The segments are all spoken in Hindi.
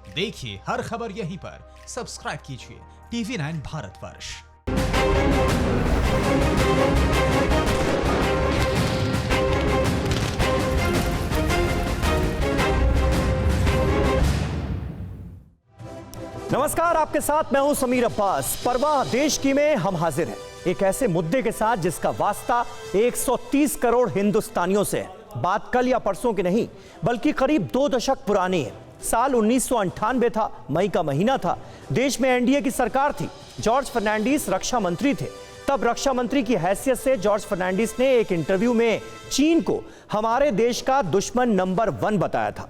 देखिए हर खबर यहीं पर। सब्सक्राइब कीजिए TV9 भारतवर्ष। नमस्कार, आपके साथ मैं हूं समीर अब्बास। परवाह देश की में हम हाजिर हैं एक ऐसे मुद्दे के साथ जिसका वास्ता 130 करोड़ हिंदुस्तानियों से है। बात कल या परसों की नहीं, बल्कि करीब 2 दशक पुरानी है। साल 1998 था, मई का महीना था। देश में एनडीए की सरकार थी। जॉर्ज फर्नांडिस रक्षा मंत्री थे। तब रक्षा मंत्री की हैसियत से जॉर्ज फर्नांडिस ने एक इंटरव्यू में चीन को हमारे देश का दुश्मन नंबर 1 बताया था।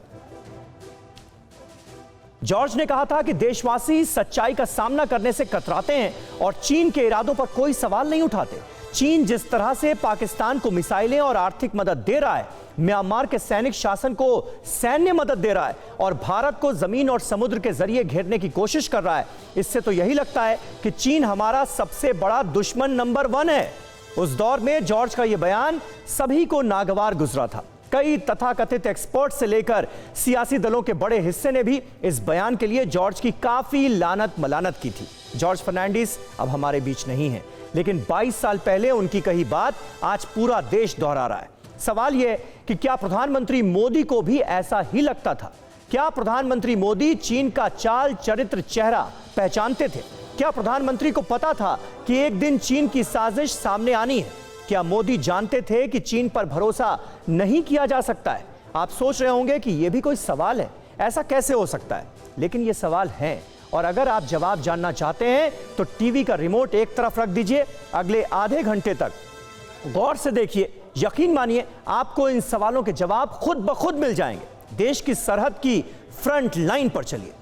जॉर्ज ने कहा था कि देशवासी सच्चाई का सामना करने से कतराते हैं और चीन के इरादों पर कोई सवाल नहीं उठाते। चीन जिस तरह से पाकिस्तान को मिसाइलें और आर्थिक मदद दे रहा है, म्यांमार के सैनिक शासन को सैन्य मदद दे रहा है और भारत को जमीन और समुद्र के जरिए घेरने की कोशिश कर रहा है, इससे तो यही लगता है कि चीन हमारा सबसे बड़ा दुश्मन नंबर 1 है। उस दौर में जॉर्ज का यह बयान सभी को नागवार गुजरा था। कई तथाकथित एक्सपर्ट से लेकर सियासी दलों के बड़े हिस्से ने भी इस बयान के लिए जॉर्ज की काफी लानत मलानत की थी। जॉर्ज फर्नांडिस अब हमारे बीच नहीं है, लेकिन 22 साल पहले उनकी कही बात आज पूरा देश दोहरा रहा है। सवाल यह कि क्या प्रधानमंत्री मोदी को भी ऐसा ही लगता था? क्या प्रधानमंत्री मोदी चीन का चाल चरित्र चेहरा पहचानते थे? क्या प्रधानमंत्री को पता था कि एक दिन चीन की साजिश सामने आनी है? क्या मोदी जानते थे कि चीन पर भरोसा नहीं किया जा सकता है? आप सोच रहे होंगे कि यह भी कोई सवाल है, ऐसा कैसे हो सकता है? लेकिन ये सवाल हैं, और अगर आप जवाब जानना चाहते हैं तो टीवी का रिमोट एक तरफ रख दीजिए। अगले आधे घंटे तक गौर से देखिए, यकीन मानिए आपको इन सवालों के जवाब खुद ब खुद मिल जाएंगे। देश की सरहद की फ्रंट लाइन पर चलिए।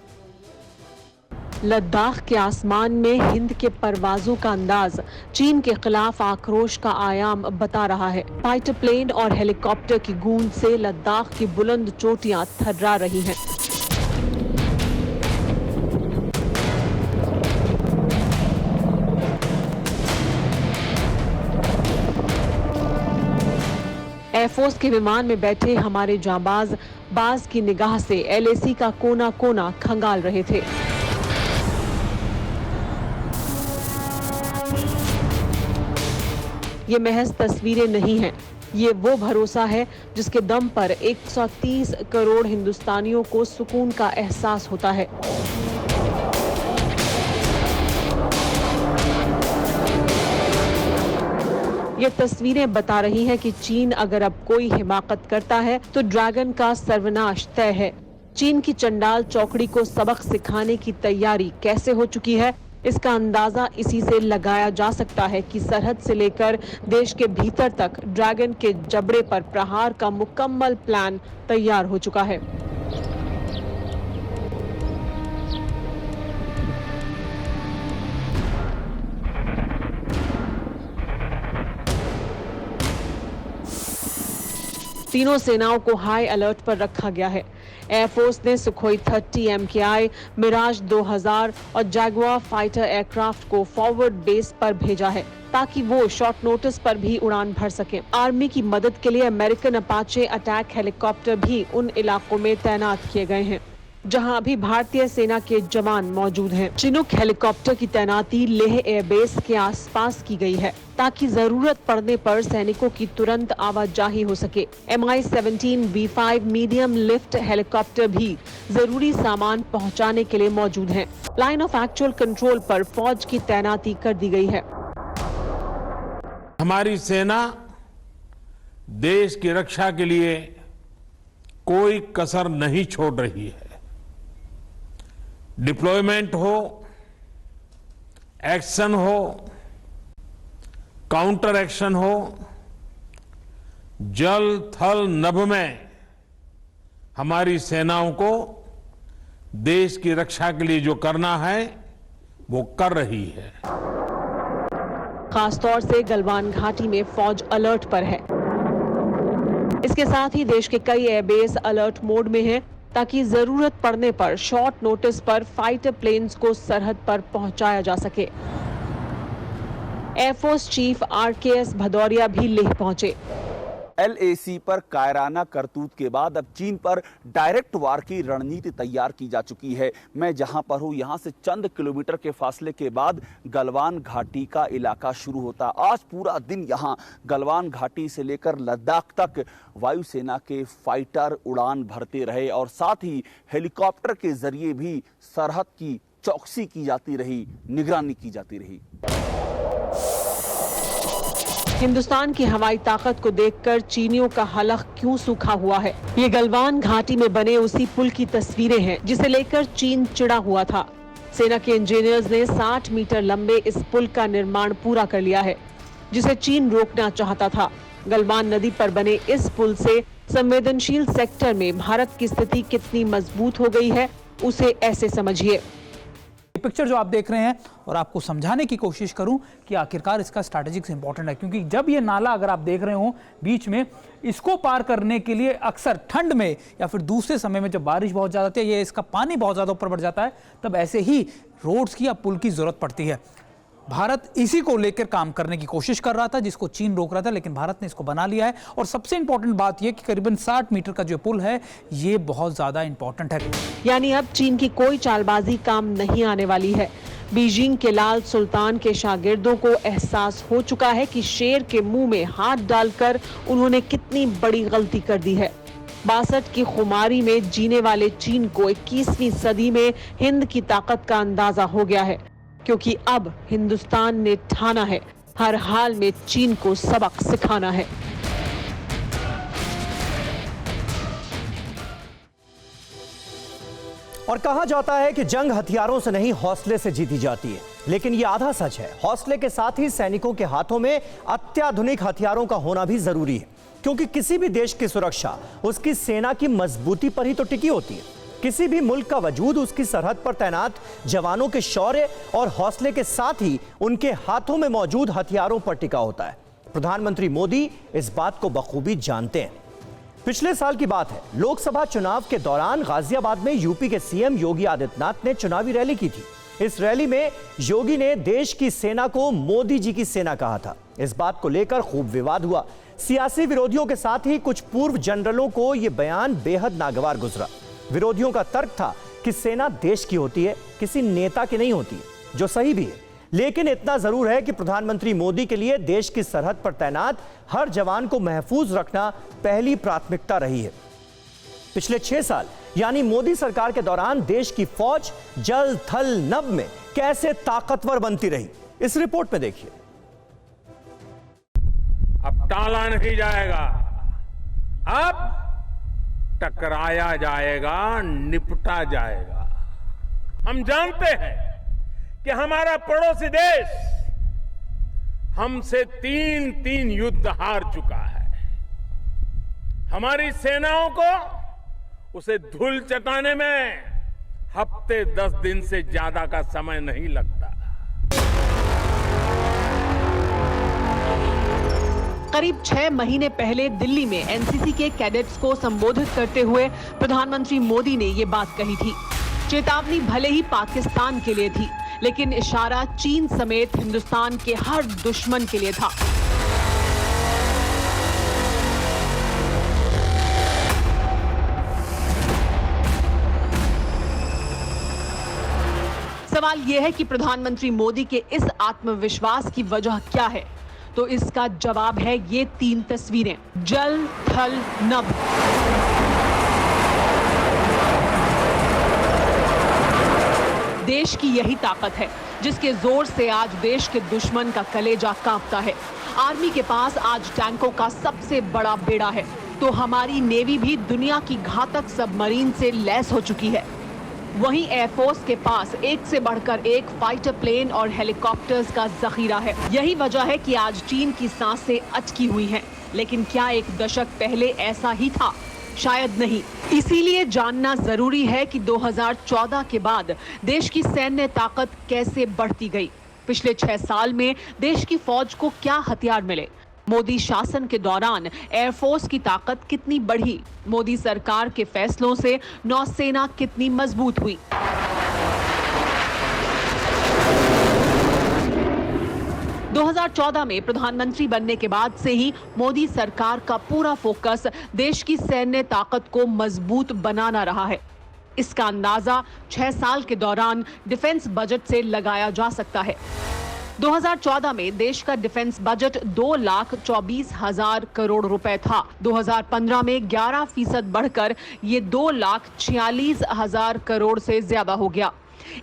लद्दाख के आसमान में हिंद के परवाजों का अंदाज चीन के खिलाफ आक्रोश का आयाम बता रहा है। फाइटर प्लेन और हेलीकॉप्टर की गूंज से लद्दाख की बुलंद चोटियां थर्रा रही हैं। एयरफोर्स के विमान में बैठे हमारे जांबाज बाज की निगाह से LAC का कोना कोना खंगाल रहे थे। ये महज तस्वीरें नहीं हैं, ये वो भरोसा है जिसके दम पर 130 करोड़ हिंदुस्तानियों को सुकून का एहसास होता है। ये तस्वीरें बता रही हैं कि चीन अगर अब कोई हिमाकत करता है तो ड्रैगन का सर्वनाश तय है। चीन की चंडाल चौकड़ी को सबक सिखाने की तैयारी कैसे हो चुकी है, इसका अंदाजा इसी से लगाया जा सकता है कि सरहद से लेकर देश के भीतर तक ड्रैगन के जबड़े पर प्रहार का मुकम्मल प्लान तैयार हो चुका है। तीनों सेनाओं को हाई अलर्ट पर रखा गया है। एयरफोर्स ने सुखोई 30 MKI, मिराज 2000 और जैगुआर फाइटर एयरक्राफ्ट को फॉरवर्ड बेस पर भेजा है ताकि वो शॉर्ट नोटिस पर भी उड़ान भर सके। आर्मी की मदद के लिए अमेरिकन अपाचे अटैक हेलीकॉप्टर भी उन इलाकों में तैनात किए गए हैं जहां अभी भारतीय सेना के जवान मौजूद हैं। चिनूक हेलीकॉप्टर की तैनाती लेह एयरबेस के आसपास की गई है ताकि जरूरत पड़ने पर सैनिकों की तुरंत आवाजाही हो सके। Mi-17 V5 medium lift helicopter भी जरूरी सामान पहुंचाने के लिए मौजूद हैं। लाइन ऑफ एक्चुअल कंट्रोल पर फौज की तैनाती कर दी गई है। हमारी सेना देश की रक्षा के लिए कोई कसर नहीं छोड़ रही है। डिप्लॉयमेंट हो, एक्शन हो, काउंटर एक्शन हो, जल थल नभ में हमारी सेनाओं को देश की रक्षा के लिए जो करना है वो कर रही है। खासतौर से गलवान घाटी में फौज अलर्ट पर है। इसके साथ ही देश के कई एयरबेस अलर्ट मोड में हैं ताकि जरूरत पड़ने पर शॉर्ट नोटिस पर फाइटर प्लेन्स को सरहद पर पहुंचाया जा सके। एयरफोर्स चीफ RKS भदौरिया भी लेह पहुंचे। LAC पर कायराना करतूत के बाद अब चीन पर डायरेक्ट वार की रणनीति तैयार की जा चुकी है। मैं जहां पर हूं यहां से चंद किलोमीटर के फासले के बाद गलवान घाटी का इलाका शुरू होता। आज पूरा दिन यहां गलवान घाटी से लेकर लद्दाख तक वायुसेना के फाइटर उड़ान भरते रहे और साथ ही हेलीकॉप्टर के जरिए भी सरहद की चौकसी की जाती रही, निगरानी की जाती रही। हिंदुस्तान की हवाई ताकत को देखकर चीनियों का हलक क्यों सूखा हुआ है? ये गलवान घाटी में बने उसी पुल की तस्वीरें हैं जिसे लेकर चीन चिढ़ा हुआ था। सेना के इंजीनियर्स ने 60 मीटर लंबे इस पुल का निर्माण पूरा कर लिया है जिसे चीन रोकना चाहता था। गलवान नदी पर बने इस पुल से संवेदनशील सेक्टर में भारत की स्थिति कितनी मजबूत हो गई है उसे ऐसे समझिए। पिक्चर जो आप देख रहे हैं और आपको समझाने की कोशिश करूं कि आखिरकार इसका स्ट्रैटेजिक्स इंपॉर्टेंट है, क्योंकि जब ये नाला अगर आप देख रहे हो बीच में, इसको पार करने के लिए अक्सर ठंड में या फिर दूसरे समय में जब बारिश बहुत ज़्यादा होती है, ये इसका पानी बहुत ज़्यादा ऊपर बढ़ जाता है, तब ऐसे ही रोड्स की या पुल की ज़रूरत पड़ती है। भारत इसी को लेकर काम करने की कोशिश कर रहा था जिसको चीन रोक रहा था, लेकिन भारत ने इसको बना लिया है। और सबसे इंपॉर्टेंट बात यह कि करीबन 60 मीटर का जो पुल है ये बहुत ज्यादा इंपॉर्टेंट है। यानी अब चीन की कोई चालबाजी काम नहीं आने वाली है। बीजिंग के लाल सुल्तान के शागिर्दों को एहसास हो चुका है कि शेर के मुंह में हाथ डालकर उन्होंने कितनी बड़ी गलती कर दी है। 62 की खुमारी में जीने वाले चीन को 21वीं सदी में हिंद की ताकत का अंदाजा हो गया है, क्योंकि अब हिंदुस्तान ने ठाना है हर हाल में चीन को सबक सिखाना है। और कहा जाता है कि जंग हथियारों से नहीं हौसले से जीती जाती है, लेकिन यह आधा सच है। हौसले के साथ ही सैनिकों के हाथों में अत्याधुनिक हथियारों का होना भी जरूरी है, क्योंकि किसी भी देश की सुरक्षा उसकी सेना की मजबूती पर ही तो टिकी होती है। किसी भी मुल्क का वजूद उसकी सरहद पर तैनात जवानों के शौर्य और हौसले के साथ ही उनके हाथों में मौजूद हथियारों पर टिका होता है। प्रधानमंत्री मोदी इस बात को बखूबी जानते हैं। पिछले साल की बात है, लोकसभा चुनाव के दौरान गाजियाबाद में यूपी के सीएम योगी आदित्यनाथ ने चुनावी रैली की थी। इस रैली में योगी ने देश की सेना को मोदी जी की सेना कहा था। इस बात को लेकर खूब विवाद हुआ। सियासी विरोधियों के साथ ही कुछ पूर्व जनरलों को यह बयान बेहद नागवार गुजरा। विरोधियों का तर्क था कि सेना देश की होती है, किसी नेता की नहीं होती, जो सही भी है। लेकिन इतना जरूर है कि प्रधानमंत्री मोदी के लिए देश की सरहद पर तैनात हर जवान को महफूज रखना पहली प्राथमिकता रही है। पिछले 6 साल यानी मोदी सरकार के दौरान देश की फौज जल थल नभ में कैसे ताकतवर बनती रही, इस रिपोर्ट में देखिए। अब टाला नहीं जाएगा, अब टकराया जाएगा, निपटा जाएगा। हम जानते हैं कि हमारा पड़ोसी देश हमसे 3 युद्ध हार चुका है। हमारी सेनाओं को उसे धूल चटाने में हफ्ते 10 दिन से ज्यादा का समय नहीं लगता। करीब 6 महीने पहले दिल्ली में एनसीसी के कैडेट्स को संबोधित करते हुए प्रधानमंत्री मोदी ने ये बात कही थी। चेतावनी भले ही पाकिस्तान के लिए थी, लेकिन इशारा चीन समेत हिंदुस्तान के हर दुश्मन के लिए था। सवाल यह है कि प्रधानमंत्री मोदी के इस आत्मविश्वास की वजह क्या है? तो इसका जवाब है ये 3 तस्वीरें, जल थल नभ। देश की यही ताकत है जिसके जोर से आज देश के दुश्मन का कलेजा कांपता है। आर्मी के पास आज टैंकों का सबसे बड़ा बेड़ा है, तो हमारी नेवी भी दुनिया की घातक सबमरीन से लैस हो चुकी है। वहीं एयरफोर्स के पास एक से बढ़कर एक फाइटर प्लेन और हेलीकॉप्टर्स का जखीरा है। यही वजह है कि आज चीन की सांसें अटकी हुई हैं। लेकिन क्या एक दशक पहले ऐसा ही था? शायद नहीं। इसीलिए जानना जरूरी है कि 2014 के बाद देश की सैन्य ताकत कैसे बढ़ती गई। पिछले 6 साल में देश की फौज को क्या हथियार मिले? मोदी शासन के दौरान एयरफोर्स की ताकत कितनी बढ़ी? मोदी सरकार के फैसलों से नौसेना कितनी मजबूत हुई? 2014 में प्रधानमंत्री बनने के बाद से ही मोदी सरकार का पूरा फोकस देश की सैन्य ताकत को मजबूत बनाना रहा है। इसका अंदाजा 6 साल के दौरान डिफेंस बजट से लगाया जा सकता है। 2014 में देश का डिफेंस बजट 2,24,000 करोड़ रुपए था। 2015 में 11% बढ़कर ये 2,46,000 करोड़ से ज्यादा हो गया।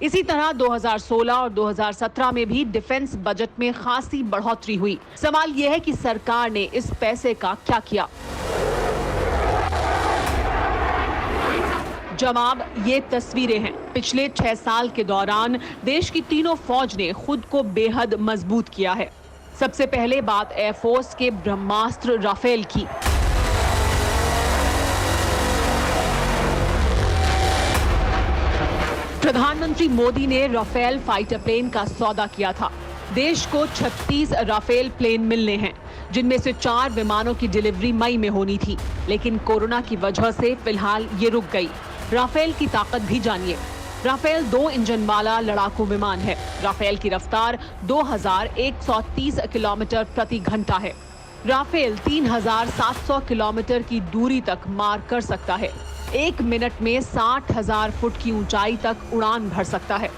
इसी तरह 2016 और 2017 में भी डिफेंस बजट में खासी बढ़ोतरी हुई। सवाल यह है कि सरकार ने इस पैसे का क्या किया? जवाब ये तस्वीरें हैं। पिछले 6 साल के दौरान देश की तीनों फौज ने खुद को बेहद मजबूत किया है। सबसे पहले बात एयरफोर्स के ब्रह्मास्त्र राफेल की। प्रधानमंत्री मोदी ने राफेल फाइटर प्लेन का सौदा किया था। देश को 36 राफेल प्लेन मिलने हैं, जिनमें से 4 विमानों की डिलीवरी मई में होनी थी, लेकिन कोरोना की वजह से फिलहाल ये रुक गई। राफेल की ताकत भी जानिए। राफेल 2 इंजन वाला लड़ाकू विमान है। राफेल की रफ्तार 2130 किलोमीटर प्रति घंटा है। राफेल 3700 किलोमीटर की दूरी तक मार कर सकता है। 1 मिनट में 60,000 फुट की ऊंचाई तक उड़ान भर सकता है।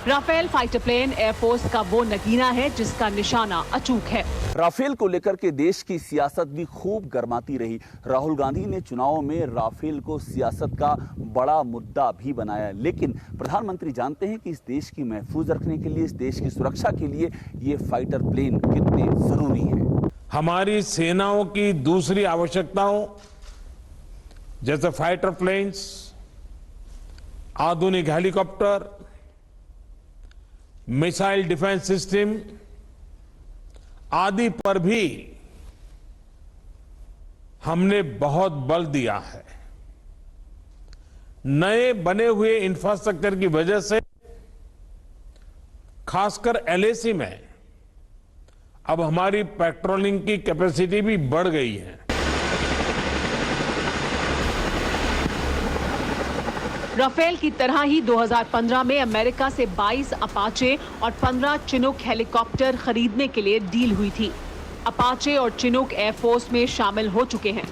राफेल फाइटर प्लेन एयरफोर्स का वो नगीना है जिसका निशाना अचूक है। राफेल को लेकर के देश की सियासत भी खूब गर्माती रही। राहुल गांधी ने चुनाव में राफेल को सियासत का बड़ा मुद्दा भी बनाया, लेकिन प्रधानमंत्री जानते हैं कि इस देश की महफूज रखने के लिए, इस देश की सुरक्षा के लिए ये फाइटर प्लेन कितने जरूरी हैं। हमारी सेनाओं की दूसरी आवश्यकताओं जैसे फाइटर प्लेन्स, आधुनिक हेलीकॉप्टर, मिसाइल डिफेंस सिस्टम आदि पर भी हमने बहुत बल दिया है। नए बने हुए इंफ्रास्ट्रक्चर की वजह से खासकर LAC में अब हमारी पेट्रोलिंग की कैपेसिटी भी बढ़ गई है। राफेल की तरह ही 2015 में अमेरिका से 22 अपाचे और 15 चिनूक हेलीकॉप्टर खरीदने के लिए डील हुई थी। अपाचे और चिनूक एयरफोर्स में शामिल हो चुके हैं।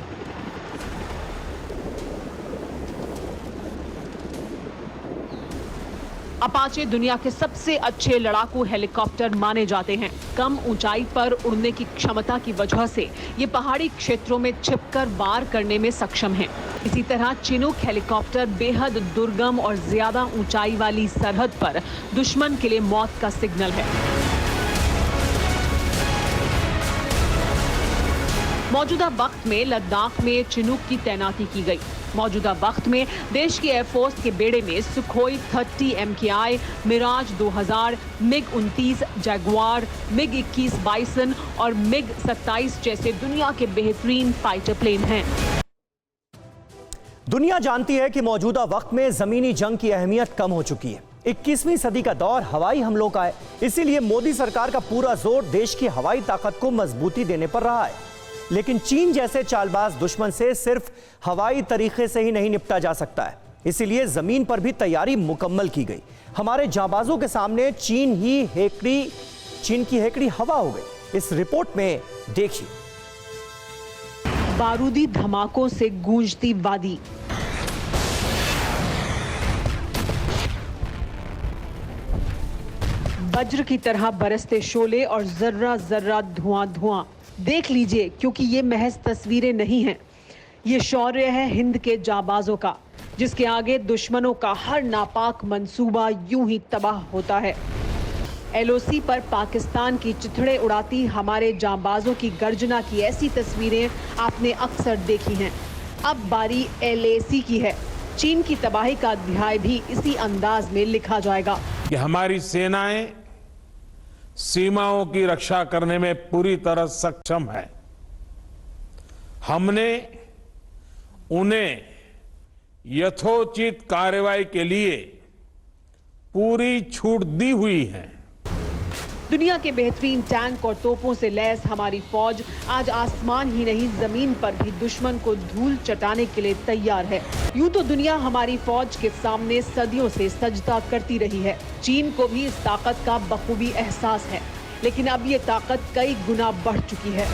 अपाचे दुनिया के सबसे अच्छे लड़ाकू हेलीकॉप्टर माने जाते हैं। कम ऊंचाई पर उड़ने की क्षमता की वजह से ये पहाड़ी क्षेत्रों में छिपकर वार करने में सक्षम हैं। इसी तरह चिनूक हेलीकॉप्टर बेहद दुर्गम और ज्यादा ऊंचाई वाली सरहद पर दुश्मन के लिए मौत का सिग्नल है। मौजूदा वक्त में लद्दाख में चिनूक की तैनाती की गई। मौजूदा वक्त में देश की एयरफोर्स के बेड़े में Sukhoi 30 MKI, Mirage 2000, MiG-29 Jaguar, MiG-21 Bison और MiG-27 जैसे दुनिया के बेहतरीन फाइटर प्लेन हैं। दुनिया जानती है कि मौजूदा वक्त में जमीनी जंग की अहमियत कम हो चुकी है। 21वीं सदी का दौर हवाई हमलों का है। इसीलिए मोदी सरकार का पूरा जोर देश की हवाई ताकत को मजबूती देने पर रहा है। लेकिन चीन जैसे चालबाज दुश्मन से सिर्फ हवाई तरीके से ही नहीं निपटा जा सकता है। इसीलिए जमीन पर भी तैयारी मुकम्मल की गई। हमारे जांबाजों के सामने चीन की हेकड़ी हवा हो गई। इस रिपोर्ट में देखिए। बारूदी धमाकों से गूंजती वादी, वज्र की तरह बरसते शोले और जर्रा जर्रा धुआं धुआं। देख लीजिए, क्योंकि ये महज तस्वीरें नहीं हैं, ये शौर्य है हिंद के जाबाजों का, जिसके आगे दुश्मनों का हर नापाक मंसूबा यूं ही तबाह होता है। LOC पर पाकिस्तान की चिथड़े उड़ाती हमारे जाबाजों की गर्जना की ऐसी तस्वीरें आपने अक्सर देखी हैं। अब बारी LAC की है। चीन की तबाही का अध्याय भी इसी अंदाज में लिखा जाएगा कि हमारी सेनाएं सीमाओं की रक्षा करने में पूरी तरह सक्षम है। हमने उन्हें यथोचित कार्रवाई के लिए पूरी छूट दी हुई है। दुनिया के बेहतरीन टैंक और तोपों से लैस हमारी फौज आज आसमान ही नहीं, जमीन पर भी दुश्मन को धूल चटाने के लिए तैयार है। यूं तो दुनिया हमारी फौज के सामने सदियों से सजदा करती रही है। चीन को भी इस ताकत का बखूबी एहसास है। लेकिन अब ये ताकत कई गुना बढ़ चुकी है।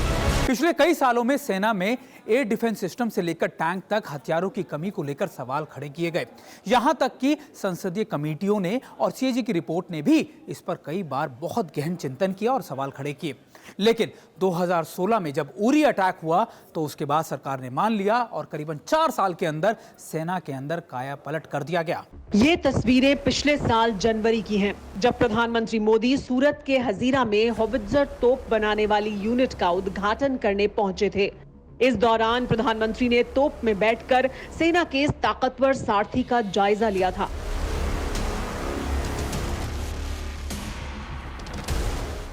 पिछले कई सालों में सेना में एयर डिफेंस सिस्टम से लेकर टैंक तक हथियारों की कमी को लेकर सवाल खड़े किए गए। यहां तक कि संसदीय कमेटियों ने और सीएजी की रिपोर्ट ने भी इस पर कई बार बहुत गहन चिंतन किया और सवाल खड़े किए। लेकिन 2016 में जब उरी अटैक हुआ तो उसके बाद सरकार ने मान लिया और करीबन 4 साल के अंदर सेना के अंदर काया पलट कर दिया गया। ये तस्वीरें पिछले साल जनवरी की हैं, जब प्रधानमंत्री मोदी सूरत के हजीरा में हॉवित्जर तोप बनाने वाली यूनिट का उद्घाटन करने पहुंचे थे। इस दौरान प्रधानमंत्री ने तोप में बैठकर सेना के इस ताकतवर सारथी का जायजा लिया था।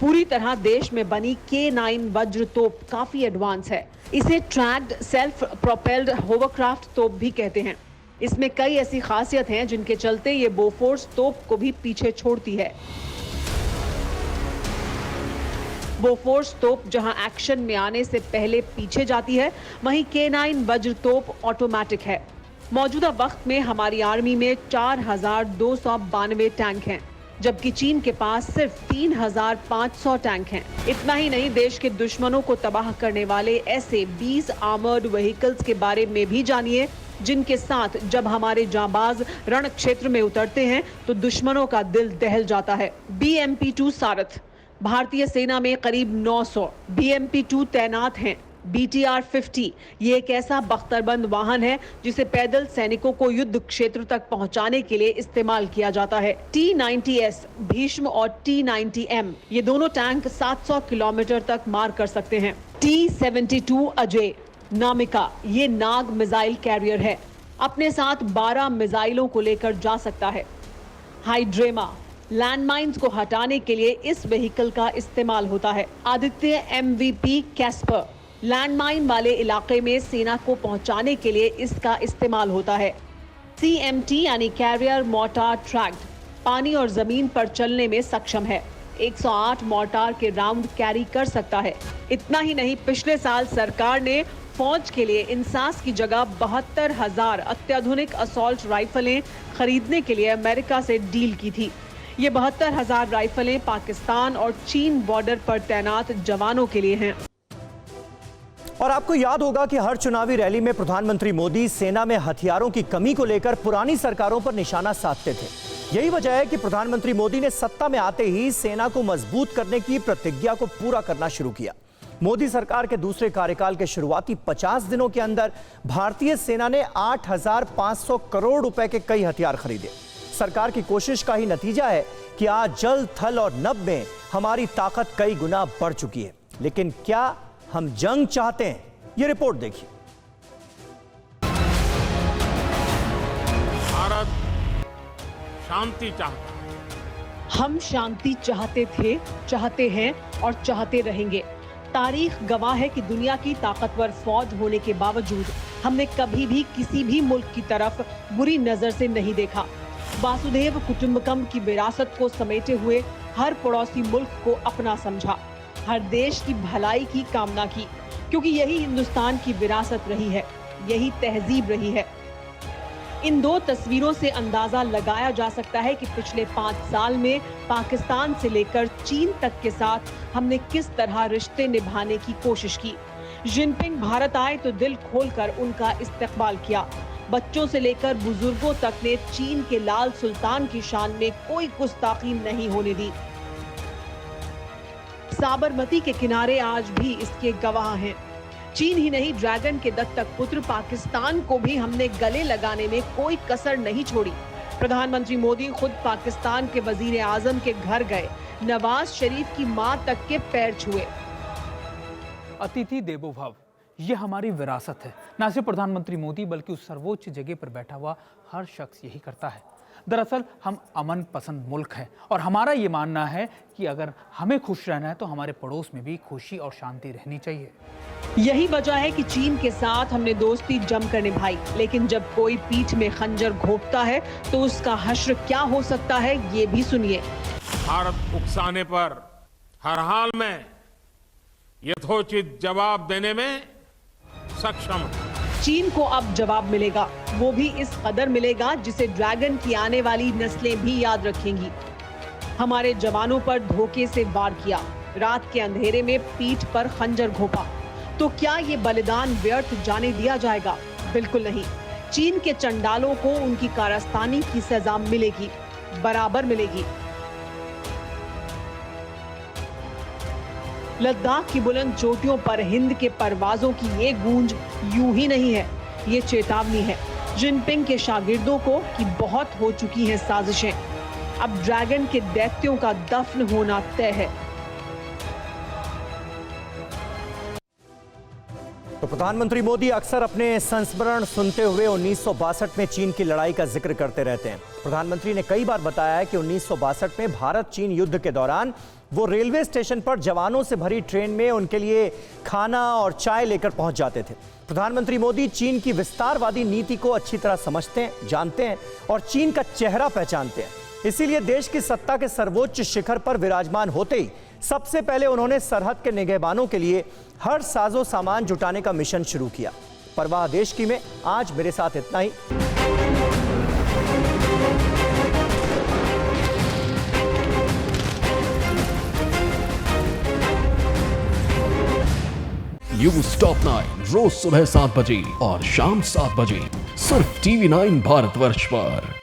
पूरी तरह देश में बनी K9 वज्र तोप काफी एडवांस है। इसे ट्रैक्ड सेल्फ प्रोपेल्ड होवरक्राफ्ट तोप भी कहते हैं। इसमें कई ऐसी खासियत हैं जिनके चलते ये बोफोर्स तोप को भी पीछे छोड़ती है। बोफोर्स तोप जहां एक्शन में आने से पहले पीछे जाती है, वहीं K9 वज्र तोप ऑटोमेटिक है। मौजूदा वक्त में हमारी आर्मी में 4292 टैंक हैं, जबकि चीन के पास सिर्फ 3500 टैंक हैं। इतना ही नहीं, देश के दुश्मनों को तबाह करने वाले ऐसे 20 आर्मर्ड व्हीकल्स के बारे में भी जानिए, जिनके साथ जब हमारे जांबाज रण क्षेत्र में उतरते हैं तो दुश्मनों का दिल दहल जाता है। BMP-2 सारथ, भारतीय सेना में करीब 900 BMP-2 तैनात हैं। BTR-50 ये एक ऐसा बख्तरबंद वाहन है जिसे पैदल सैनिकों को युद्ध क्षेत्र तक पहुंचाने के लिए इस्तेमाल किया जाता है। T-90S भीष्म और T-90M ये दोनों टैंक 700 किलोमीटर तक मार कर सकते हैं। T-72 अजय नामिका ये नाग मिसाइल कैरियर है, अपने साथ 12 मिसाइलों को लेकर जा सकता है। हाइड्रेमा लैंडमाइंस को हटाने के लिए इस व्हीकल का इस्तेमाल होता है। आदित्य MVP कैस्पर लैंडमाइन वाले इलाके में सेना को पहुंचाने के लिए इसका इस्तेमाल होता है। CMT यानी कैरियर मोर्टार ट्रैक्ड पानी और जमीन पर चलने में सक्षम है। 108 मोर्टार के राउंड कैरी कर सकता है। इतना ही नहीं, पिछले साल सरकार ने फौज के लिए इंसास की जगह 72,000 अत्याधुनिक असॉल्ट राइफलें खरीदने के लिए अमेरिका से डील की थी। ये 72,000 राइफलें पाकिस्तान और चीन बॉर्डर पर तैनात जवानों के लिए हैं। और आपको याद होगा कि हर चुनावी रैली में प्रधानमंत्री मोदी सेना में हथियारों की कमी को लेकर पुरानी सरकारों पर निशाना साधते थे। यही वजह है कि प्रधानमंत्री मोदी ने सत्ता में आते ही सेना को मजबूत करने की प्रतिज्ञा को पूरा करना शुरू किया। मोदी सरकार के दूसरे कार्यकाल के शुरुआती 50 दिनों के अंदर भारतीय सेना ने 8,500 करोड़ रुपए के कई हथियार खरीदे। सरकार की कोशिश का ही नतीजा है कि आज जल, थल और नभ में हमारी ताकत कई गुना बढ़ चुकी है। लेकिन क्या हम जंग चाहते हैं? यह रिपोर्ट देखिए। भारत शांति चाहता है। हम शांति चाहते थे, चाहते हैं और चाहते रहेंगे। तारीख गवाह है कि दुनिया की ताकतवर फौज होने के बावजूद हमने कभी भी किसी भी मुल्क की तरफ बुरी नजर से नहीं देखा। वासुदेव कुटुंबकम की विरासत को समेटे हुए हर पड़ोसी मुल्क को अपना समझा, हर देश की भलाई की कामना की, क्योंकि यही हिंदुस्तान की विरासत रही है, यही तहजीब रही है। इन दो तस्वीरों से अंदाजा लगाया जा सकता है कि पिछले 5 साल में पाकिस्तान से लेकर चीन तक के साथ हमने किस तरह रिश्ते निभाने की कोशिश की। जिनपिंग भारत आए तो दिल खोलकर उनका इस्तकबाल किया। बच्चों से लेकर बुजुर्गों तक ने चीन के लाल सुल्तान की शान में कोई गुस्ताखी नहीं होने दी। साबरमती के किनारे आज भी इसके गवाह हैं। चीन ही नहीं, ड्रैगन के दत्तक पुत्र पाकिस्तान को भी हमने गले लगाने में कोई कसर नहीं छोड़ी। प्रधानमंत्री मोदी खुद पाकिस्तान के वजीर आजम के घर गए, नवाज शरीफ की मां तक के पैर छुए। अतिथि देवो भव, यह हमारी विरासत है। न सिर्फ प्रधानमंत्री मोदी बल्कि उस सर्वोच्च जगह पर बैठा हुआ हर शख्स यही करता है। दरअसल हम अमन पसंद मुल्क हैं और हमारा ये मानना है कि अगर हमें खुश रहना है तो हमारे पड़ोस में भी खुशी और शांति रहनी चाहिए। यही वजह है कि चीन के साथ हमने दोस्ती जमकर निभाई, लेकिन जब कोई पीठ में खंजर घोंपता है तो उसका हश्र क्या हो सकता है, ये भी सुनिए। भारत उकसाने पर हर हाल में यथोचित जवाब देने में सक्षम है। चीन को अब जवाब मिलेगा, वो भी इस कदर मिलेगा जिसे ड्रैगन की आने वाली नस्लें भी याद रखेंगी। हमारे जवानों पर धोखे से वार किया, रात के अंधेरे में पीठ पर खंजर घोंपा। तो क्या ये बलिदान व्यर्थ जाने दिया जाएगा? बिल्कुल नहीं। चीन के चंडालों को उनकी कारस्तानी की सजा मिलेगी, बराबर मिलेगी। लद्दाख की बुलंद चोटियों पर हिंद के परवाजों की ये गूंज यूं ही नहीं है, ये चेतावनी है जिनपिंग के शागिर्दों को कि बहुत हो चुकी हैं साजिशें। अब ड्रैगन के दैत्यों का दफन होना तय है। तो प्रधानमंत्री मोदी अक्सर अपने संस्मरण सुनते हुए 1962 में चीन की लड़ाई का जिक्र करते रहते हैं। प्रधानमंत्री ने कई बार बताया है कि 1962 में भारत चीन युद्ध के दौरान वो रेलवे स्टेशन पर जवानों से भरी ट्रेन में उनके लिए खाना और चाय लेकर पहुंच जाते थे। प्रधानमंत्री मोदी चीन की विस्तारवादी नीति को अच्छी तरह समझते हैं, जानते हैं और चीन का चेहरा पहचानते हैं। इसीलिए देश की सत्ता के सर्वोच्च शिखर पर विराजमान होते ही सबसे पहले उन्होंने सरहद के निगहबानों के लिए हर साजो सामान जुटाने का मिशन शुरू किया। परवाह देश की में आज मेरे साथ इतना ही। न्यूज़ टॉप 9 रोज सुबह 7 बजे और शाम 7 बजे सिर्फ TV9 भारतवर्ष पर।